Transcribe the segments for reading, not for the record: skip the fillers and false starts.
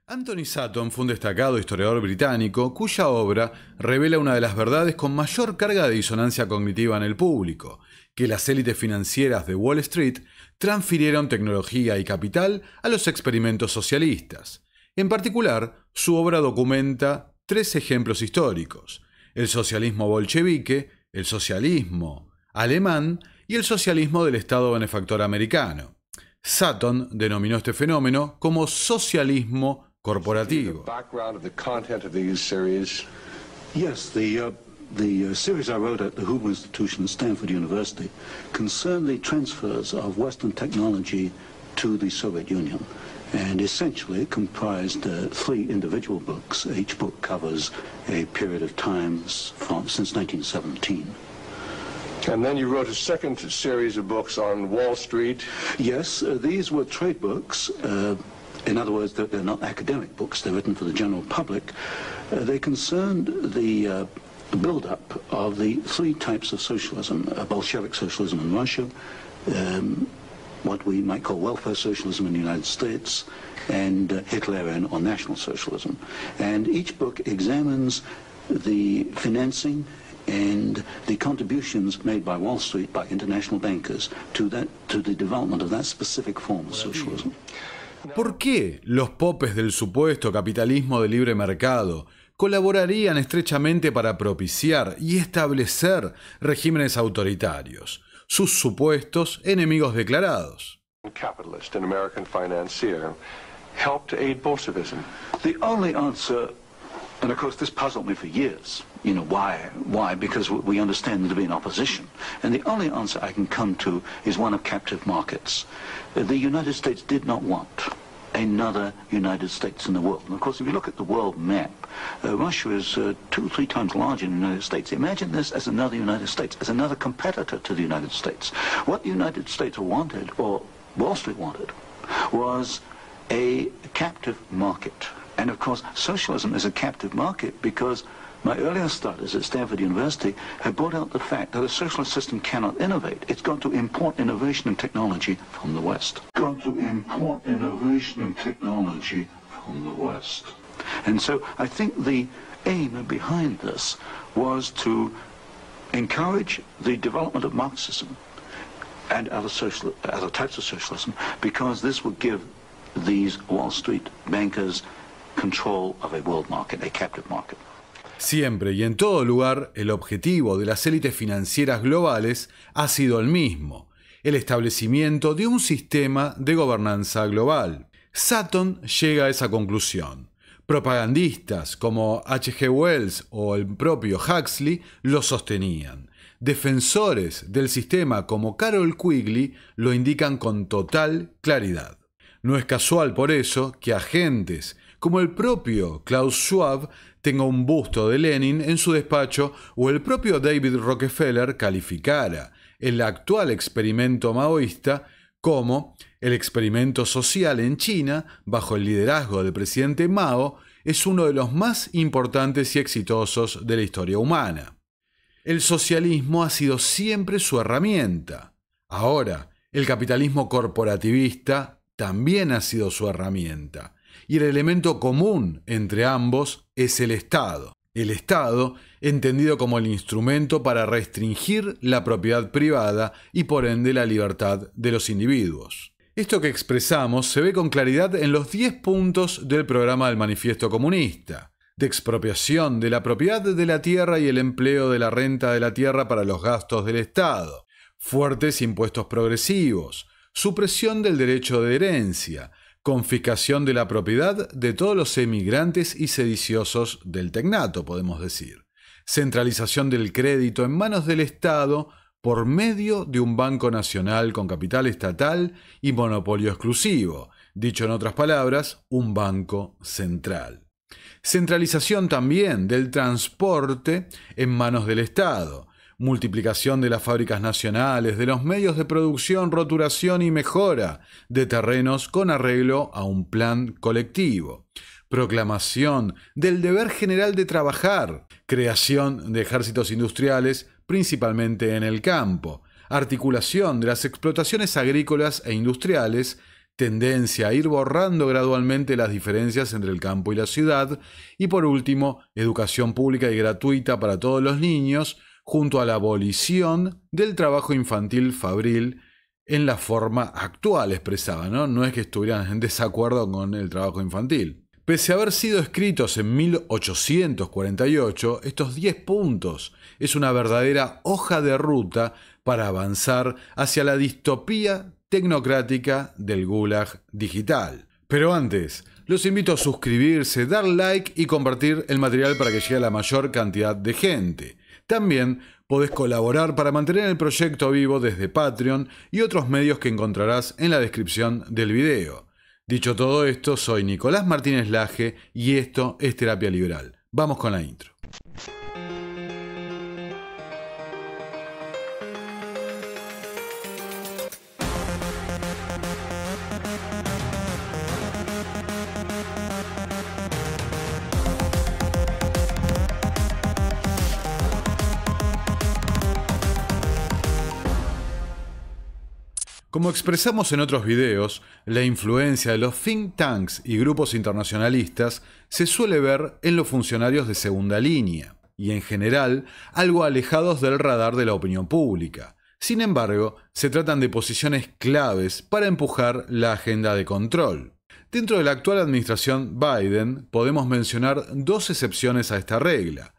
Anthony Sutton fue un destacado historiador británico cuya obra revela una de las verdades con mayor carga de disonancia cognitiva en el público, que las élites financieras de Wall Street transfirieron tecnología y capital a los experimentos socialistas. En particular, su obra documenta tres ejemplos históricos: el socialismo bolchevique, el socialismo alemán y el socialismo del Estado benefactor americano. Sutton denominó este fenómeno como socialismo corporativo. Yes, the series I wrote at the Hoover Institution at Stanford University concerned the transfers of Western technology to the Soviet Union. And essentially it comprised three individual books. Each book covers a period of time since 1917. And then you wrote a second series of books on Wall Street. Yes, these were trade books. In other words, they're not academic books. They're written for the general public. They concerned the build-up of the three types of socialism: Bolshevik socialism in Russia, what we might call welfare socialism in the United States, and Hitlerian or National Socialism. And each book examines the financing and the contributions made by Wall Street, by international bankers, to the development of that specific form of socialism. ¿Por qué los popes del supuesto capitalismo de libre mercado colaborarían estrechamente para propiciar y establecer regímenes autoritarios, sus supuestos enemigos declarados? Capitalist and American financier helped to aid Bolshevism. The only answer, and of course this puzzled me for years, why? Because we understand there to be an opposition. And the only answer I can come to is one of captive markets. The United States did not want another United States in the world. And of course, if you look at the world map, Russia is 2 or 3 times larger than the United States. Imagine this as another United States, as another competitor to the United States. What the United States wanted, or Wall Street wanted, was a captive market. And of course, socialism is a captive market because my earlier studies at Stanford University have brought out the fact that a socialist system cannot innovate. It's got to import innovation and technology from the West. Got to import innovation and technology from the West. And so I think the aim behind this was to encourage the development of Marxism and other types of socialism, because this would give these Wall Street bankers control of a world market, a captive market. Siempre y en todo lugar, el objetivo de las élites financieras globales ha sido el mismo: el establecimiento de un sistema de gobernanza global. Sutton llega a esa conclusión. Propagandistas como H.G. Wells o el propio Huxley lo sostenían. Defensores del sistema como Carroll Quigley lo indican con total claridad. No es casual por eso que agentes como el propio Klaus Schwab tenga un busto de Lenin en su despacho, o el propio David Rockefeller calificara el actual experimento maoísta como el experimento social en China, bajo el liderazgo del presidente Mao, es uno de los más importantes y exitosos de la historia humana. El socialismo ha sido siempre su herramienta. Ahora, el capitalismo corporativista también ha sido su herramienta. Y el elemento común entre ambos es el Estado. El Estado, entendido como el instrumento para restringir la propiedad privada y por ende la libertad de los individuos. Esto que expresamos se ve con claridad en los 10 puntos del programa del Manifiesto Comunista: de expropiación de la propiedad de la tierra y el empleo de la renta de la tierra para los gastos del Estado, fuertes impuestos progresivos, supresión del derecho de herencia, confiscación de la propiedad de todos los emigrantes y sediciosos del tecnato, podemos decir. Centralización del crédito en manos del Estado por medio de un banco nacional con capital estatal y monopolio exclusivo. Dicho en otras palabras, un banco central. Centralización también del transporte en manos del Estado. Multiplicación de las fábricas nacionales, de los medios de producción, roturación y mejora de terrenos con arreglo a un plan colectivo. Proclamación del deber general de trabajar. Creación de ejércitos industriales, principalmente en el campo. Articulación de las explotaciones agrícolas e industriales. tendencia a ir borrando gradualmente las diferencias entre el campo y la ciudad, y por último, educación pública y gratuita para todos los niños, junto a la abolición del trabajo infantil fabril en la forma actual expresada, ¿no? No es que estuvieran en desacuerdo con el trabajo infantil. Pese a haber sido escritos en 1848, estos 10 puntos es una verdadera hoja de ruta para avanzar hacia la distopía tecnocrática del Gulag digital. Pero antes, los invito a suscribirse, dar like y compartir el material para que llegue a la mayor cantidad de gente. También podés colaborar para mantener el proyecto vivo desde Patreon y otros medios que encontrarás en la descripción del video. Dicho todo esto, soy Nicolás Martínez Laje y esto es Terapia Liberal. Vamos con la intro. Como expresamos en otros videos, la influencia de los think tanks y grupos internacionalistas se suele ver en los funcionarios de segunda línea, y en general algo alejados del radar de la opinión pública. Sin embargo, se tratan de posiciones claves para empujar la agenda de control. Dentro de la actual administración Biden podemos mencionar dos excepciones a esta regla.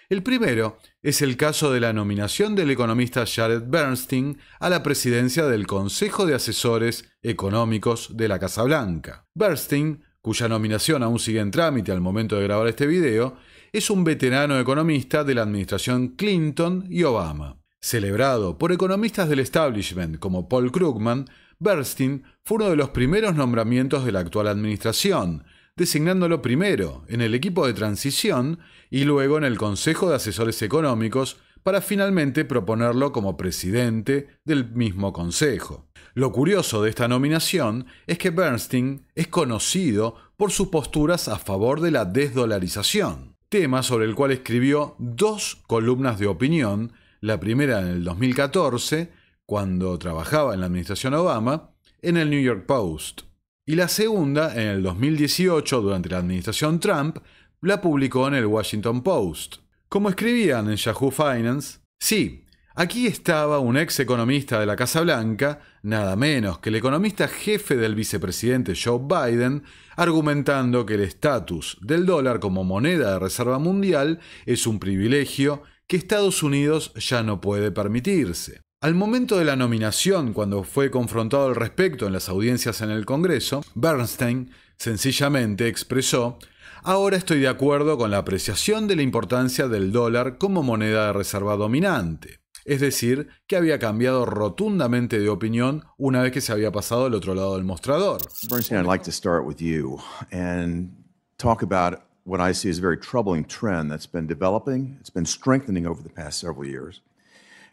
El primero es el caso de la nominación del economista Jared Bernstein a la presidencia del Consejo de Asesores Económicos de la Casa Blanca. Bernstein, cuya nominación aún sigue en trámite al momento de grabar este video, es un veterano economista de la administración Clinton y Obama. Celebrado por economistas del establishment como Paul Krugman, Bernstein fue uno de los primeros nombramientos de la actual administración, designándolo primero en el equipo de transición y luego en el Consejo de Asesores Económicos para finalmente proponerlo como presidente del mismo consejo. Lo curioso de esta nominación es que Bernstein es conocido por sus posturas a favor de la desdolarización, tema sobre el cual escribió 2 columnas de opinión, la primera en el 2014, cuando trabajaba en la administración Obama, en el New York Post. Y la segunda, en el 2018, durante la administración Trump, la publicó en el Washington Post. Como escribían en Yahoo Finance, sí, aquí estaba un ex economista de la Casa Blanca, nada menos que el economista jefe del vicepresidente Joe Biden, argumentando que el estatus del dólar como moneda de reserva mundial es un privilegio que Estados Unidos ya no puede permitirse. Al momento de la nominación, cuando fue confrontado al respecto en las audiencias en el Congreso, Bernstein sencillamente expresó: ahora estoy de acuerdo con la apreciación de la importancia del dólar como moneda de reserva dominante. Es decir, que había cambiado rotundamente de opinión una vez que se había pasado al otro lado del mostrador. Bernstein, I'd like to start with you and talk about what I see as a very troubling trend that's been developing, it's been strengthening over the past several years.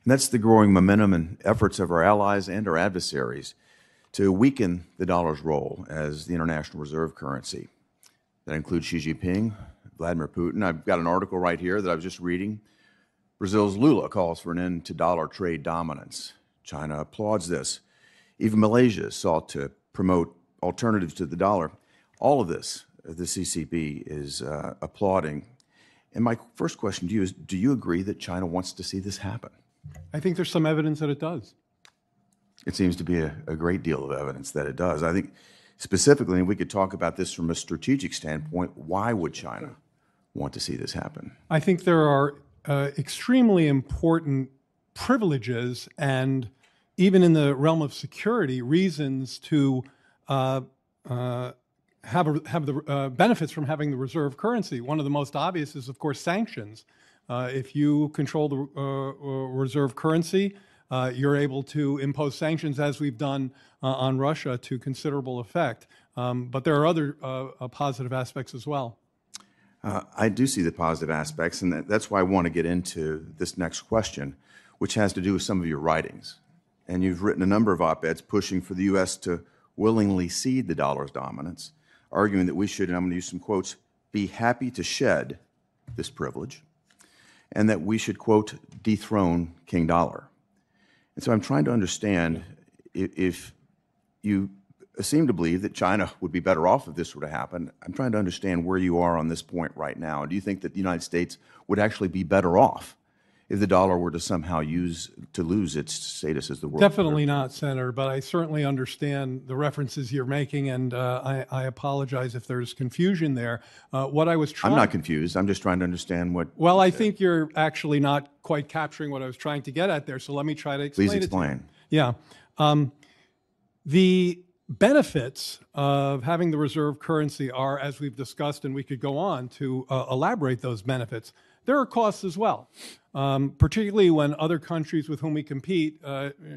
And that's the growing momentum and efforts of our allies and our adversaries to weaken the dollar's role as the international reserve currency. That includes Xi Jinping, Vladimir Putin. I've got an article right here that I was just reading. Brazil's Lula calls for an end to dollar trade dominance. China applauds this. Even Malaysia sought to promote alternatives to the dollar. All of this, the CCP is applauding. And my first question to you is, do you agree that China wants to see this happen? I think there's some evidence that it does. It seems to be a great deal of evidence that it does. I think specifically, and we could talk about this from a strategic standpoint, why would China want to see this happen? I think there are extremely important privileges and even in the realm of security, reasons to have the benefits from having the reserve currency. One of the most obvious is, of course, sanctions. If you control the reserve currency, you're able to impose sanctions, as we've done on Russia, to considerable effect. But there are other positive aspects as well. I do see the positive aspects, and that's why I want to get into this next question, which has to do with some of your writings. And you've written a number of op-eds pushing for the U.S. to willingly cede the dollar's dominance, arguing that we should, and I'm going to use some quotes, be happy to shed this privilege, and that we should, quote, dethrone King Dollar. And so I'm trying to understand if you seem to believe that China would be better off if this were to happen. I'm trying to understand where you are on this point right now. Do you think that the United States would actually be better off if the dollar were to somehow lose its status as the world? Definitely not, Senator, but I certainly understand the references you're making, and I apologize if there's confusion there. What I was trying... I'm not confused. I'm just trying to understand what... Well, I think you're actually not quite capturing what I was trying to get at there, so let me try to explain Please it to explain. you. Yeah. The benefits of having the reserve currency are, as we've discussed, and we could go on to elaborate those benefits. There are costs as well, particularly when other countries with whom we compete,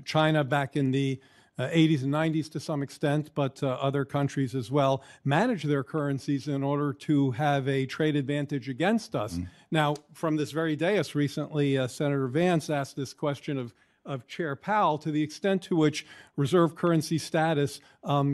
China back in the 80s and 90s to some extent, but other countries as well, manage their currencies in order to have a trade advantage against us. Now, from this very dais recently, Senator Vance asked this question of Chair Powell, to the extent to which reserve currency status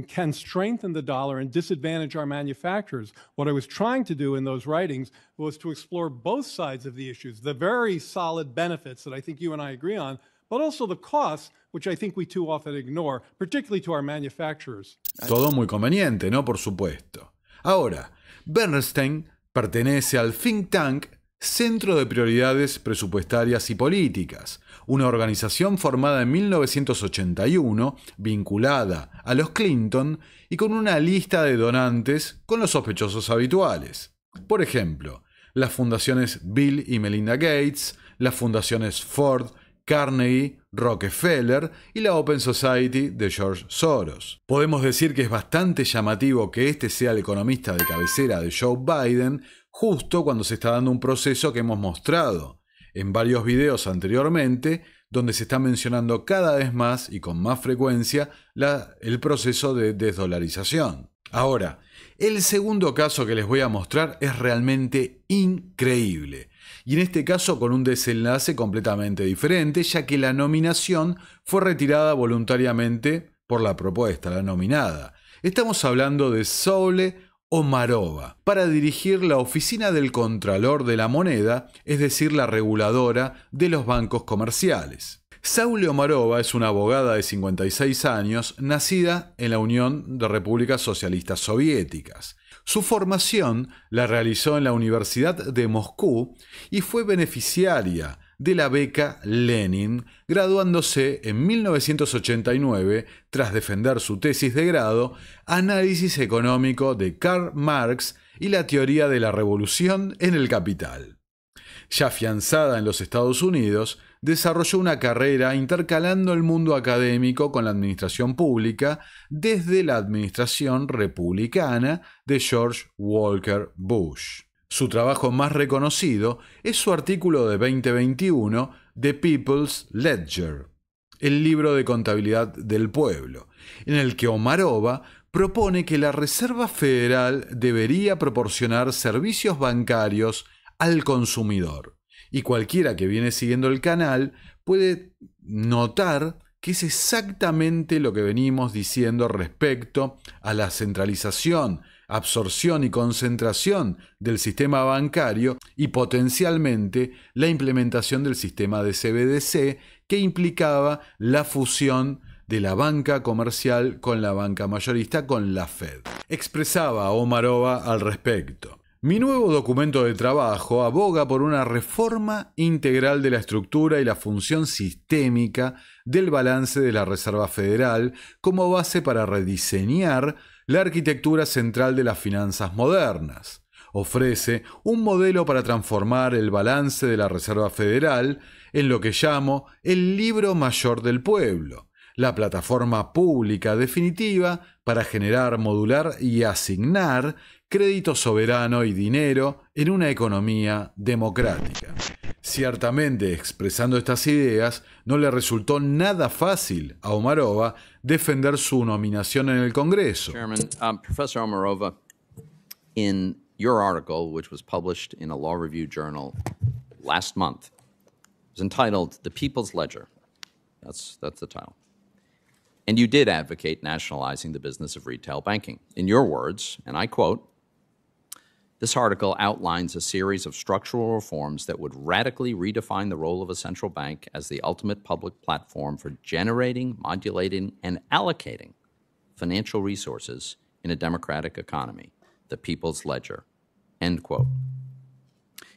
can strengthen the dollar and disadvantage our manufacturers. What I was trying to do in those writings was to explore both sides of the issues, the very solid benefits that I think you and I agree on, but also the costs, which I think we too often ignore, particularly to our manufacturers. Todo muy conveniente, ¿no? Por supuesto. Ahora, Bernstein pertenece al think tank Centro de Prioridades Presupuestarias y Políticas, una organización formada en 1981, vinculada a los Clinton y con una lista de donantes con los sospechosos habituales. Por ejemplo, las fundaciones Bill y Melinda Gates, las fundaciones Ford, Carnegie, Rockefeller y la Open Society de George Soros. Podemos decir que es bastante llamativo que este sea el economista de cabecera de Joe Biden, justo cuando se está dando un proceso que hemos mostrado en varios videos anteriormente, donde se está mencionando cada vez más y con más frecuencia el proceso de desdolarización. Ahora, el segundo caso que les voy a mostrar es realmente increíble, y en este caso con un desenlace completamente diferente, ya que la nominación fue retirada voluntariamente por la propuesta, la nominada. Estamos hablando de Saule Omarova, para dirigir la Oficina del Contralor de la Moneda, es decir, la reguladora de los bancos comerciales. Saule Omarova es una abogada de 56 años, nacida en la Unión de Repúblicas Socialistas Soviéticas. Su formación la realizó en la Universidad de Moscú y fue beneficiaria de la beca Lenin, graduándose en 1989 tras defender su tesis de grado, Análisis económico de Karl Marx y la teoría de la revolución en el capital. Ya afianzada en los Estados Unidos, desarrolló una carrera intercalando el mundo académico con la administración pública desde la administración republicana de George Walker Bush. Su trabajo más reconocido es su artículo de 2021 The People's Ledger, el libro de contabilidad del pueblo, en el que Omarova propone que la Reserva Federal debería proporcionar servicios bancarios al consumidor. Y cualquiera que viene siguiendo el canal puede notar que es exactamente lo que venimos diciendo respecto a la centralización, absorción y concentración del sistema bancario y potencialmente la implementación del sistema de CBDC que implicaba la fusión de la banca comercial con la banca mayorista con la Fed. Expresaba Omarova al respecto. Mi nuevo documento de trabajo aboga por una reforma integral de la estructura y la función sistémica del balance de la Reserva Federal como base para rediseñar la arquitectura central de las finanzas modernas. Ofrece un modelo para transformar el balance de la Reserva Federal en lo que llamo el libro mayor del pueblo, la plataforma pública definitiva para generar, modular y asignar crédito soberano y dinero en una economía democrática. Ciertamente, expresando estas ideas, no le resultó nada fácil a Omarova defender su nominación en el Congreso. Chairman, Professor Omarova, in your article, which was published in a law review journal last month, was entitled The People's Ledger. That's the title. And you did advocate nationalizing the business of retail banking. In your words, and I quote, "This article outlines a series of structural reforms that would radically redefine the role of a central bank as the ultimate public platform for generating, modulating, and allocating financial resources in a democratic economy, the people's ledger, end quote.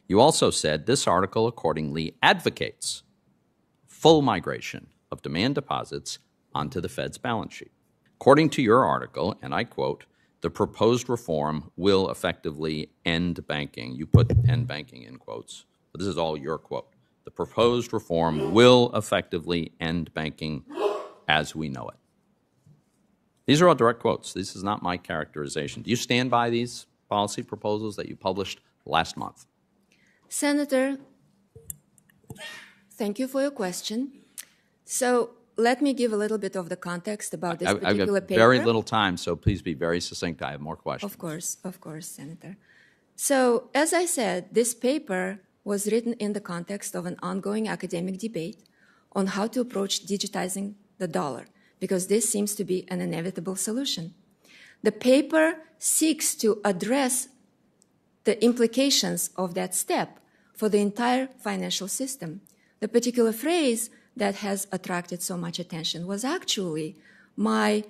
You also said this article accordingly advocates full migration of demand deposits onto the Fed's balance sheet. According to your article, and I quote, the proposed reform will effectively end banking. You put end banking in quotes, but this is all your quote. The proposed reform will effectively end banking as we know it. These are all direct quotes. This is not my characterization. Do you stand by these policy proposals that you published last month? Senator, thank you for your question. So let me give a little bit of the context about this particular I've got paper. very little time, so please be very succinct. I have more questions. Of course, Senator. So as I said, this paper was written in the context of an ongoing academic debate on how to approach digitizing the dollar, because this seems to be an inevitable solution. The paper seeks to address the implications of that step for the entire financial system. The particular phrase that has attracted so much attention was actually my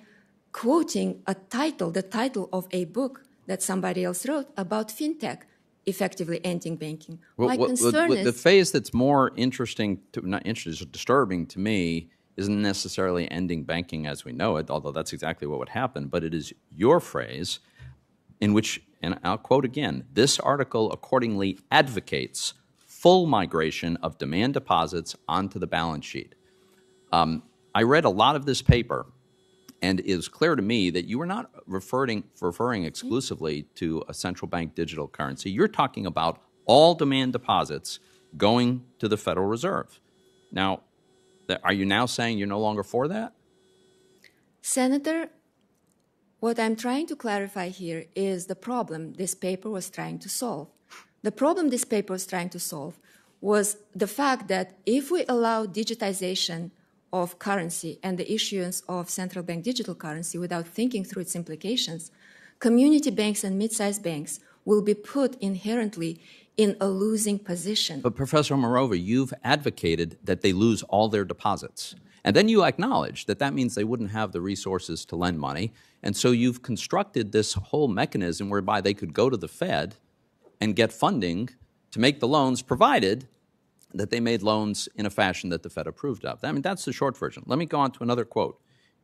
quoting a title, the title of a book that somebody else wrote about fintech effectively ending banking. My concern is the phase that's more interesting, not interesting, disturbing to me isn't necessarily ending banking as we know it, although that's exactly what would happen, but it is your phrase in which, and I'll quote again, this article accordingly advocates full migration of demand deposits onto the balance sheet. I read a lot of this paper, and it is clear to me that you are not referring exclusively to a central bank digital currency. You're talking about all demand deposits going to the Federal Reserve. Now, are you now saying you're no longer for that? Senator, what I'm trying to clarify here is the problem this paper was trying to solve. The problem this paper was trying to solve was the fact that if we allow digitization of currency and the issuance of central bank digital currency without thinking through its implications, community banks and mid-sized banks will be put inherently in a losing position. But Professor Omarova, you've advocated that they lose all their deposits. And then you acknowledge that that means they wouldn't have the resources to lend money. And so you've constructed this whole mechanism whereby they could go to the Fed and get funding to make the loans, provided that they made loans in a fashion that the Fed approved of. I mean, that's the short version. Let me go on to another quote.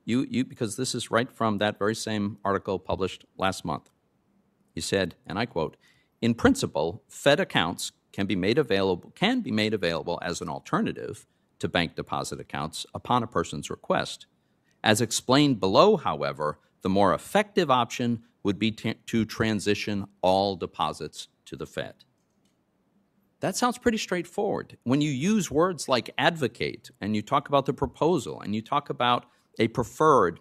Because this is right from that very same article published last month. You said, and I quote, in principle, Fed accounts can be made available as an alternative to bank deposit accounts upon a person's request. As explained below, however, the more effective option would be to transition all deposits to the Fed. That sounds pretty straightforward. When you use words like advocate, and you talk about the proposal, and you talk about a preferred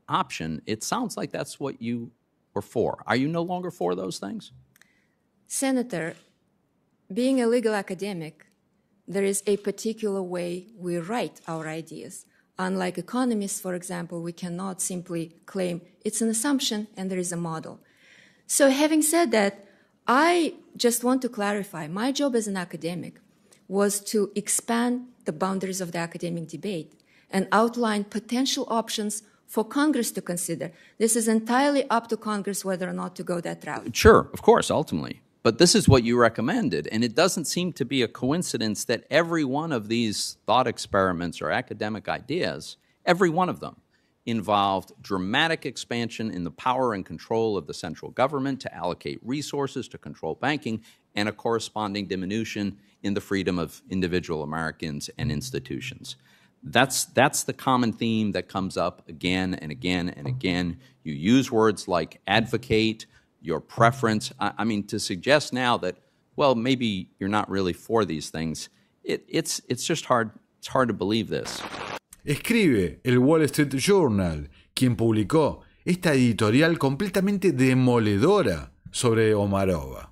option, it sounds like that's what you were for. Are you no longer for those things? Senator, being a legal academic, there is a particular way we write our ideas. Unlike economists, for example, we cannot simply claim it's an assumption and there is a model. So having said that, I just want to clarify, my job as an academic was to expand the boundaries of the academic debate and outline potential options for Congress to consider. This is entirely up to Congress whether or not to go that route. Sure, of course, ultimately. But this is what you recommended, and it doesn't seem to be a coincidence that every one of these thought experiments or academic ideas, every one of them, involved dramatic expansion in the power and control of the central government to allocate resources to control banking, and a corresponding diminution in the freedom of individual Americans and institutions. That's the common theme that comes up again and again and again. You use words like advocate, your preference. I mean, to suggest now that, well, maybe you're not really for these things, it's just hard. It's hard to believe this. Escribe el Wall Street Journal, quien publicó esta editorial completamente demoledora sobre Omarova.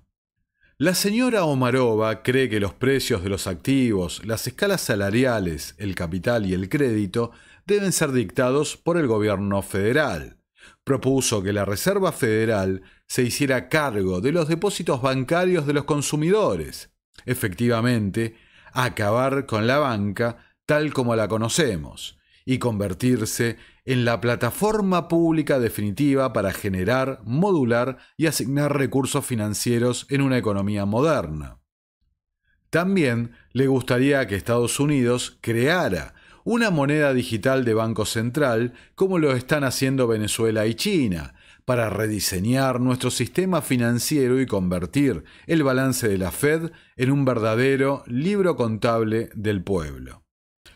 La señora Omarova cree que los precios de los activos, las escalas salariales, el capital y el crédito deben ser dictados por el gobierno federal. Propuso que la Reserva Federal se hiciera cargo de los depósitos bancarios de los consumidores. Efectivamente, acabar con la banca tal como la conocemos y convertirse en la plataforma pública definitiva para generar, modular y asignar recursos financieros en una economía moderna. También le gustaría que Estados Unidos creara una moneda digital de Banco Central como lo están haciendo Venezuela y China, para rediseñar nuestro sistema financiero y convertir el balance de la Fed en un verdadero libro contable del pueblo.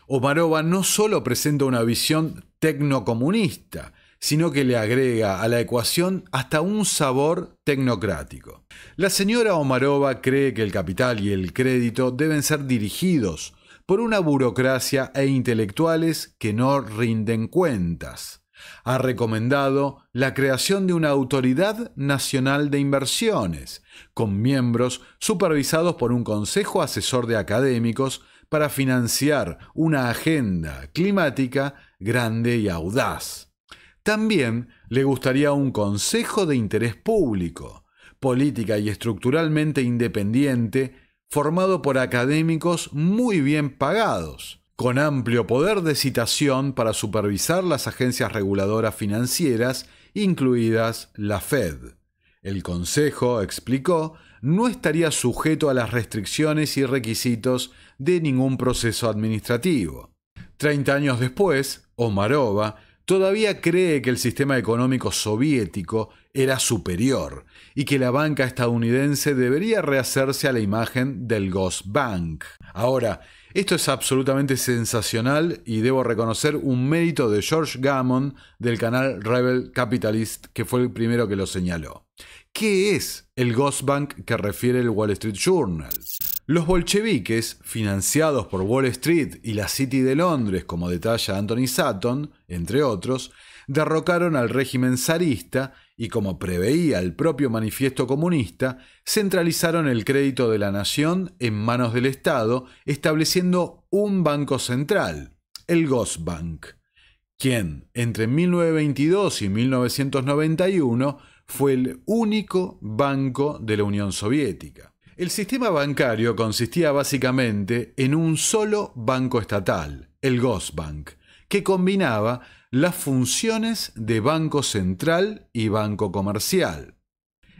Omarova no solo presenta una visión tecnocomunista, sino que le agrega a la ecuación hasta un sabor tecnocrático. La señora Omarova cree que el capital y el crédito deben ser dirigidos por una burocracia e intelectuales que no rinden cuentas. Ha recomendado la creación de una autoridad nacional de inversiones, con miembros supervisados por un consejo asesor de académicos para financiar una agenda climática grande y audaz. También le gustaría un consejo de interés público, política y estructuralmente independiente, formado por académicos muy bien pagados, con amplio poder de citación para supervisar las agencias reguladoras financieras, incluidas la Fed. El Consejo, explicó, no estaría sujeto a las restricciones y requisitos de ningún proceso administrativo. 30 años después, Omarova todavía cree que el sistema económico soviético era superior y que la banca estadounidense debería rehacerse a la imagen del Ghost Bank. Ahora, esto es absolutamente sensacional y debo reconocer un mérito de George Gammon del canal Rebel Capitalist, que fue el primero que lo señaló. ¿Qué es el Ghost Bank que refiere el Wall Street Journal? Los bolcheviques, financiados por Wall Street y la City de Londres, como detalla Anthony Sutton, entre otros, derrocaron al régimen zarista y, como preveía el propio manifiesto comunista, centralizaron el crédito de la nación en manos del Estado, estableciendo un banco central, el Ghost Bank, quien entre 1922 y 1991 fue el único banco de la Unión Soviética. El sistema bancario consistía básicamente en un solo banco estatal, el Ghost Bank, que combinaba las funciones de banco central y banco comercial.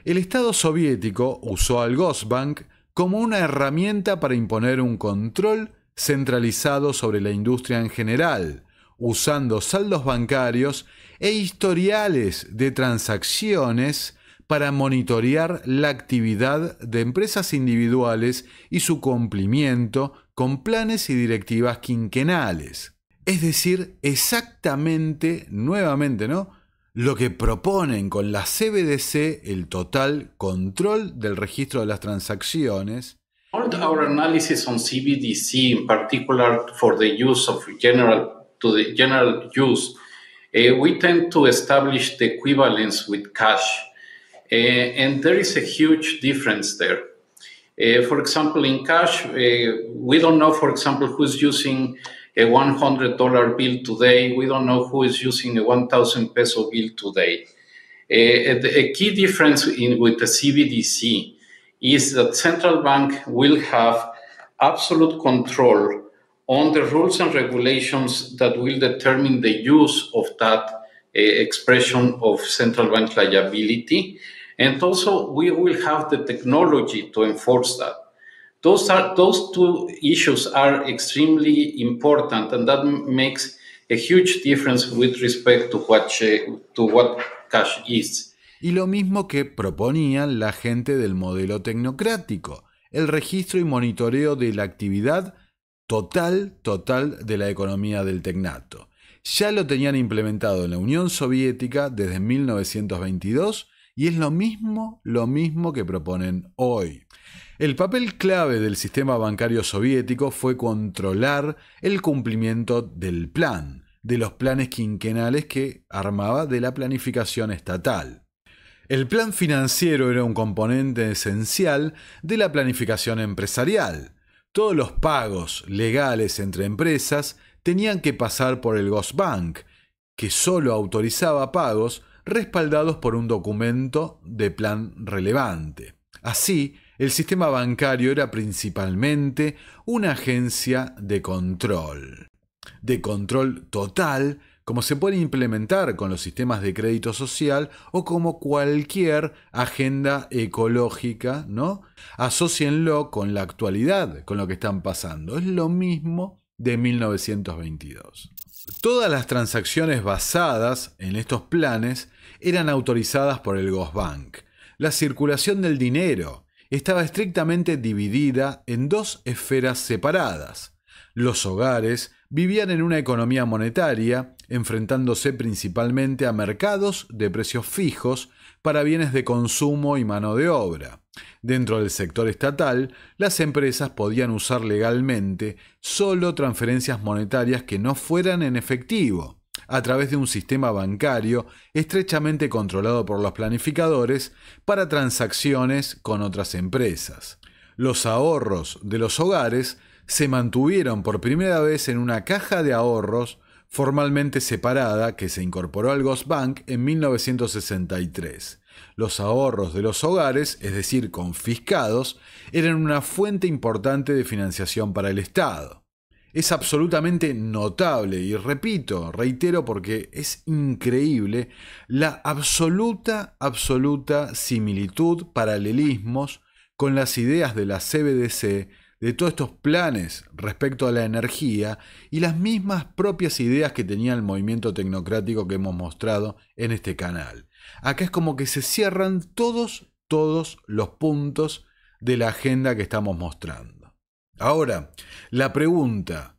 El Estado soviético usó al Ghost Bank como una herramienta para imponer un control centralizado sobre la industria en general, usando saldos bancarios e historiales de transacciones para monitorear la actividad de empresas individuales y su cumplimiento con planes y directivas quinquenales. Es decir, exactamente, nuevamente, ¿no?, lo que proponen con la CBDC, el total control del registro de las transacciones. Our analysis on CBDC, in particular for the use of general use, we tend to establish the equivalence with cash. And there is a huge difference there. For example, in cash, we don't know, for example, who's using a $100 bill today. We don't know who is using a 1,000 peso bill today. A key difference with the CBDC is that central bank will have absolute control on the rules and regulations that will determine the use of that expression of central bank liability. And also, we will have the technology to enforce that. Those two issues are extremely important, and that makes a huge difference with respect to what cash is. Y lo mismo que proponían la gente del modelo tecnocrático, el registro y monitoreo de la actividad total de la economía del tecnato. Ya lo tenían implementado en la Unión Soviética desde 1922 y es lo mismo que proponen hoy. El papel clave del sistema bancario soviético fue controlar el cumplimiento del plan, de los planes quinquenales que armaba de la planificación estatal. El plan financiero era un componente esencial de la planificación empresarial. Todos los pagos legales entre empresas tenían que pasar por el Ghost Bank, que solo autorizaba pagos respaldados por un documento de plan relevante. Así, el sistema bancario era principalmente una agencia de control total, como se puede implementar con los sistemas de crédito social o como cualquier agenda ecológica, ¿no? Asócienlo con la actualidad, con lo que están pasando. Es lo mismo de 1922. Todas las transacciones basadas en estos planes eran autorizadas por el Gosbank. La circulación del dinero estaba estrictamente dividida en dos esferas separadas. Los hogares vivían en una economía monetaria, enfrentándose principalmente a mercados de precios fijos para bienes de consumo y mano de obra. Dentro del sector estatal, las empresas podían usar legalmente solo transferencias monetarias que no fueran en efectivo, a través de un sistema bancario estrechamente controlado por los planificadores para transacciones con otras empresas. Los ahorros de los hogares se mantuvieron por primera vez en una caja de ahorros formalmente separada que se incorporó al Gosbank en 1963. Los ahorros de los hogares, es decir, confiscados, eran una fuente importante de financiación para el Estado. Es absolutamente notable, y reitero porque es increíble, la absoluta similitud, paralelismos con las ideas de la CBDC, de todos estos planes respecto a la energía y las mismas propias ideas que tenía el movimiento tecnocrático que hemos mostrado en este canal. Acá es como que se cierran todos los puntos de la agenda que estamos mostrando. Ahora, la pregunta,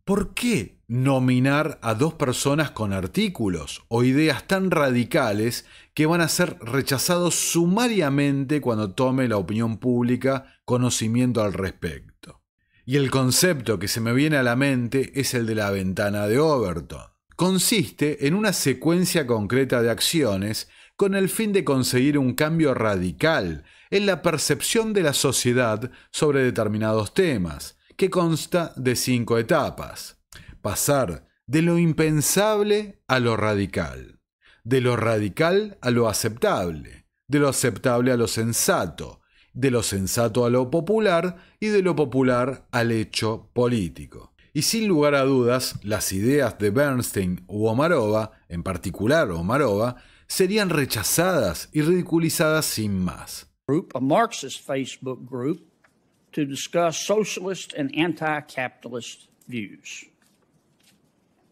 ¿por qué nominar a dos personas con artículos o ideas tan radicales que van a ser rechazados sumariamente cuando tome la opinión pública conocimiento al respecto? Y el concepto que se me viene a la mente es el de la ventana de Overton. Consiste en una secuencia concreta de acciones con el fin de conseguir un cambio radical en la percepción de la sociedad sobre determinados temas, que consta de 5 etapas. Pasar de lo impensable a lo radical, de lo radical a lo aceptable, de lo aceptable a lo sensato, de lo sensato a lo popular y de lo popular al hecho político. Y sin lugar a dudas, las ideas de Bernstein u Omarova, en particular Omarova, serían rechazadas y ridiculizadas sin más. A Marxist Facebook group to discuss socialist and anti-capitalist views.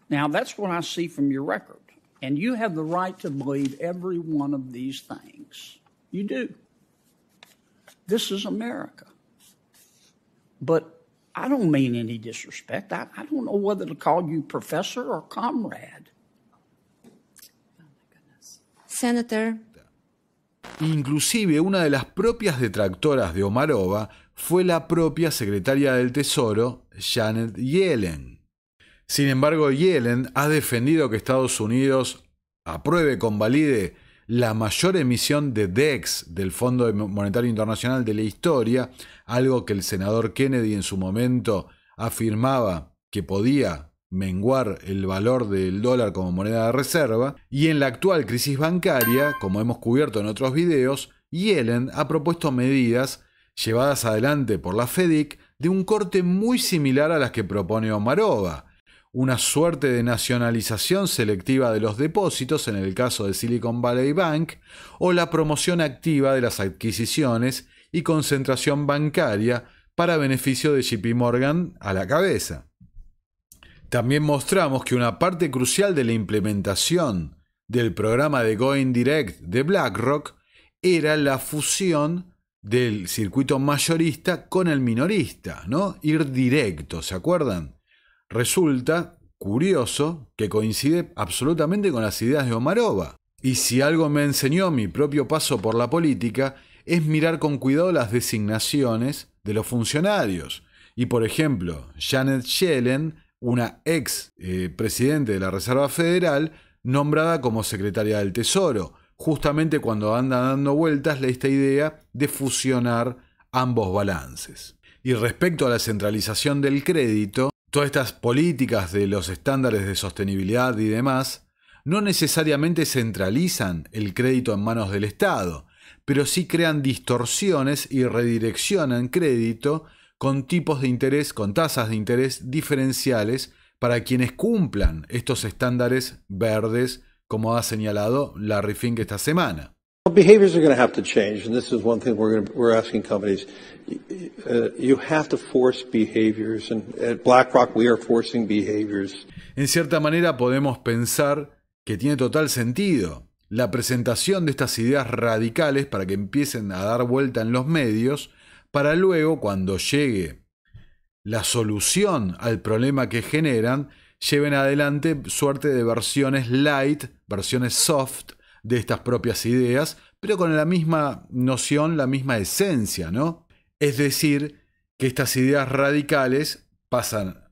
Now, that's what I see from your record. And you have the right to believe every one of these things. You do. This is America. But I don't mean any disrespect. I don't know whether to call you professor or comrade. Senator. Inclusive una de las propias detractoras de Omarova fue la propia secretaria del Tesoro, Janet Yellen. Sin embargo, Yellen ha defendido que Estados Unidos apruebe, convalide la mayor emisión de DEX del Fondo Monetario Internacional de la historia, algo que el senador Kennedy en su momento afirmaba que podía menguar el valor del dólar como moneda de reserva, y en la actual crisis bancaria, como hemos cubierto en otros videos, Yellen ha propuesto medidas llevadas adelante por la FEDIC de un corte muy similar a las que propone Omarova, una suerte de nacionalización selectiva de los depósitos en el caso de Silicon Valley Bank, o la promoción activa de las adquisiciones y concentración bancaria para beneficio de JP Morgan a la cabeza. También mostramos que una parte crucial de la implementación del programa de Going Direct de BlackRock era la fusión del circuito mayorista con el minorista, ¿no? Ir directo, ¿se acuerdan? Resulta curioso que coincide absolutamente con las ideas de Omarova. Y si algo me enseñó mi propio paso por la política, es mirar con cuidado las designaciones de los funcionarios. Y por ejemplo, Janet Yellen, una ex presidente de la Reserva Federal, nombrada como secretaria del Tesoro, justamente cuando anda dando vueltas esta idea de fusionar ambos balances. Y respecto a la centralización del crédito, todas estas políticas de los estándares de sostenibilidad y demás no necesariamente centralizan el crédito en manos del Estado, pero sí crean distorsiones y redireccionan crédito con tipos de interés, con tasas de interés diferenciales para quienes cumplan estos estándares verdes, como ha señalado Larry Fink esta semana. Behaviors are going to have to change, and this is one thing we're asking companies. You have to force behaviors, and at BlackRock we are forcing behaviors. En cierta manera podemos pensar que tiene total sentido la presentación de estas ideas radicales para que empiecen a dar vuelta en los medios, para luego, cuando llegue la solución al problema que generan, lleven adelante suerte de versiones light, versiones soft, de estas propias ideas, pero con la misma noción, la misma esencia, ¿no? Es decir, que estas ideas radicales pasan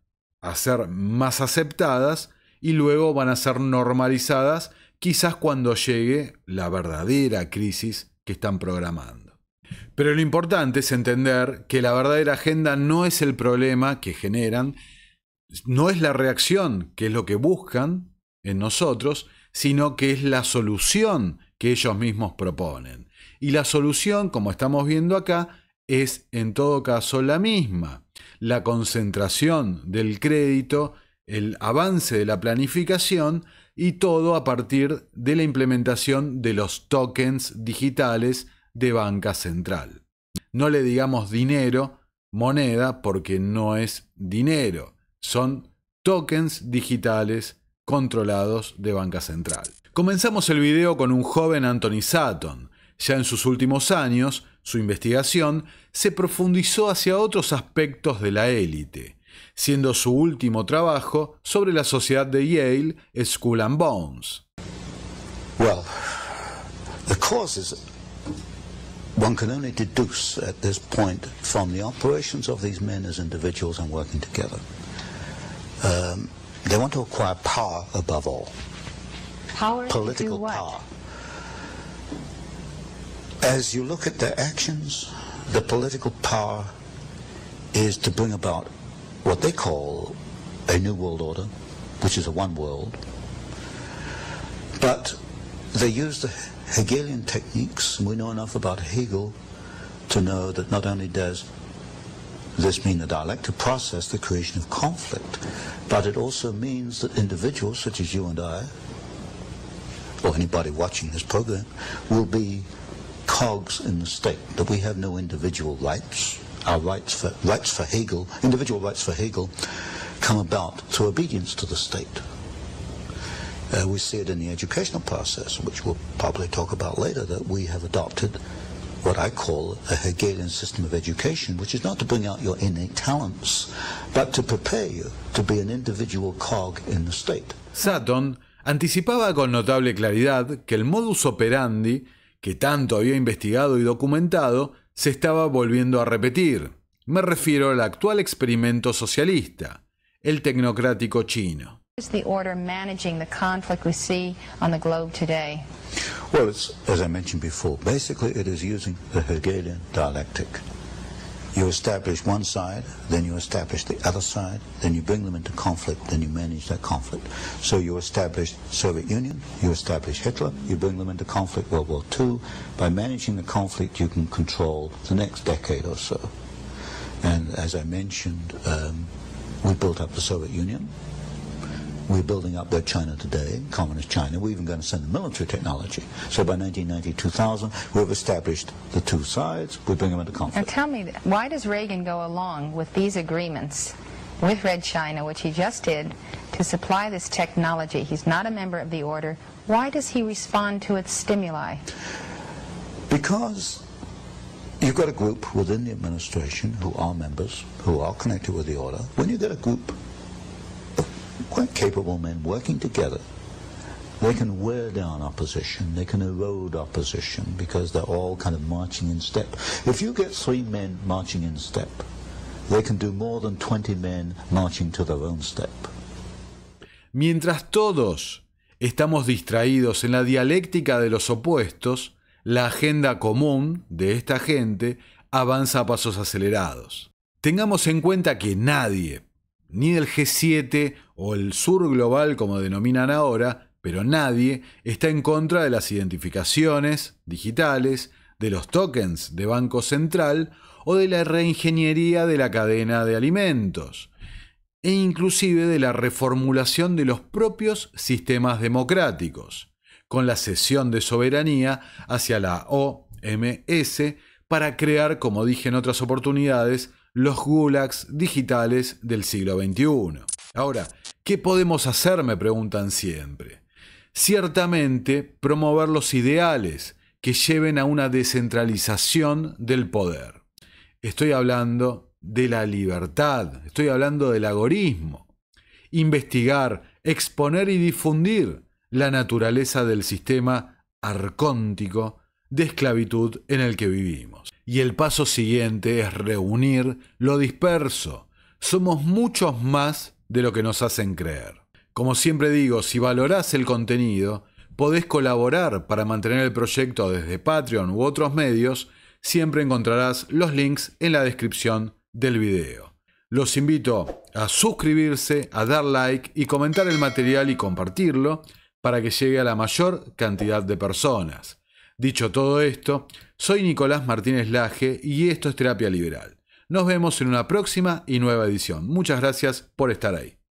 a ser más aceptadas y luego van a ser normalizadas, quizás cuando llegue la verdadera crisis que están programando. Pero lo importante es entender que la verdadera agenda no es el problema que generan, no es la reacción, que es lo que buscan en nosotros, sino que es la solución que ellos mismos proponen. Y la solución, como estamos viendo acá, es en todo caso la misma. La concentración del crédito, el avance de la planificación y todo a partir de la implementación de los tokens digitales de banca central. No le digamos dinero, moneda, porque no es dinero. Son tokens digitales controlados de banca central. Comenzamos el video con un joven Anthony Sutton. Ya en sus últimos años, su investigación se profundizó hacia otros aspectos de la élite, siendo su último trabajo sobre la sociedad de Yale, Skull and Bones. Well, the causes one can only deduce at this point from the operations of these men as individuals and working together. They want to acquire power above all. Power Political to do what? power. As you look at their actions, the political power is to bring about what they call a new world order, which is a one world. But they use the Hegelian techniques, and we know enough about Hegel to know that not only does this mean the dialectic process, the creation of conflict, but it also means that individuals such as you and I, or anybody watching this program, will be cogs in the state, that we have no individual rights. Our rights for Hegel, individual rights for Hegel, come about through obedience to the state. We see it in the educational process, which we'll probably talk about later, that we have adopted what I call a Hegelian system of education, which is not to bring out your innate talents, but to prepare you to be an individual cog in the state. Sutton anticipaba con notable claridad que el modus operandi que tanto había investigado y documentado se estaba volviendo a repetir. Me refiero al actual experimento socialista, el tecnocrático chino. Is the order managing the conflict we see on the globe today? Well, it's, as I mentioned before, basically it is using the Hegelian dialectic. You establish one side, then you establish the other side, then you bring them into conflict, then you manage that conflict. So you establish Soviet Union, you establish Hitler, you bring them into conflict, World War II. By managing the conflict, you can control the next decade or so. And as I mentioned, we built up the Soviet Union. We're building up their China today, communist China. We're even going to send them military technology. So by 1990, 2000, we've established the two sides. We bring them into conflict. Now tell me, why does Reagan go along with these agreements with Red China, which he just did, to supply this technology? He's not a member of the order. Why does he respond to its stimuli? Because you've got a group within the administration who are members, who are connected with the order. When you get a group quite capable men working together, they can wear down opposition, they can erode opposition, because they're all kind of marching in step. If you get 3 men marching in step, they can do more than 20 men marching to their own step. Mientras todos estamos distraídos en la dialéctica de los opuestos, la agenda común de esta gente avanza a pasos acelerados. Tengamos en cuenta que nadie, ni del G7 o el sur global como denominan ahora, pero nadie está en contra de las identificaciones digitales, de los tokens de Banco Central o de la reingeniería de la cadena de alimentos. e inclusive de la reformulación de los propios sistemas democráticos, con la cesión de soberanía hacia la OMS para crear, como dije en otras oportunidades, los gulags digitales del siglo XXI. Ahora, ¿qué podemos hacer?, me preguntan siempre. Ciertamente, promover los ideales que lleven a una descentralización del poder. Estoy hablando de la libertad, estoy hablando del agorismo. Investigar, exponer y difundir la naturaleza del sistema arcóntico de esclavitud en el que vivimos. Y el paso siguiente es reunir lo disperso. Somos muchos más de lo que nos hacen creer. Como siempre digo, si valorás el contenido, podés colaborar para mantener el proyecto desde Patreon u otros medios. Siempre encontrarás los links en la descripción del video. Los invito a suscribirse, a dar like y comentar el material y compartirlo para que llegue a la mayor cantidad de personas. Dicho todo esto, soy Nicolás Martínez Laje y esto es Terapia Liberal. Nos vemos en una próxima y nueva edición. Muchas gracias por estar ahí.